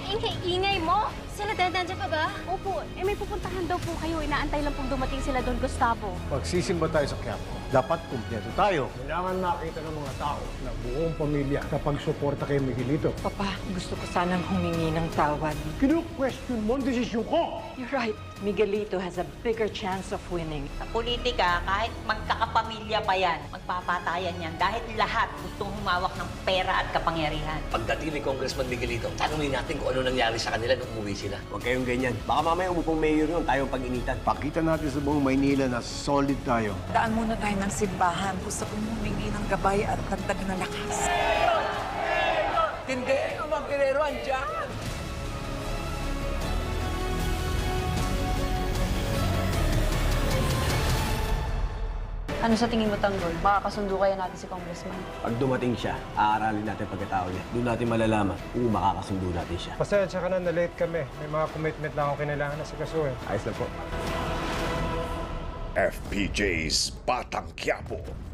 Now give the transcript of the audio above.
ingay-ingay mo? Sila nandiyan pa ba? Opo, may pupuntahan daw po kayo. Inaantay lang pong dumating sila doon, Gustavo. Magsisimba tayo sa Quiapo. Dapat kumpleto tayo. Kailangan makita ng mga tao na buong pamilya kapag suporta kay Miguelito. Papa, gusto ko sanang humingi ng tawad. Kinu-question mo ang desisyon ko! You're right. Miguelito has a bigger chance of winning. Sa politika, kahit magkakapamilya pa yan, magpapatayan yan dahil lahat gustong humawak ng pera at kapangyarihan. Pagdating ni Congressman Miguelito, tanungin natin kung ano nangyari sa kanila nung umuwi sila. Huwag kayong ganyan. Baka mamaya umupong mayor yun, tayong pag-initan. Pakita natin sa buong Maynila na solid tayo. Daan muna tayo ng simbahan. Gusto kong humingi ng gabay at dagdag na lakas. Hindi! Ang mga pirero andyan! Ano sa tingin mo, Tanggol? Makakasundo kaya natin si Congressman? Pag dumating siya, aaralin natin pagkatao niya. Doon natin malalaman kung makakasundo natin siya. Pasensya ka na, na-late kami. May mga commitment lang ako kinailangan na sikasuhin. Ayos lang po. FPJ's Batang Quiapo.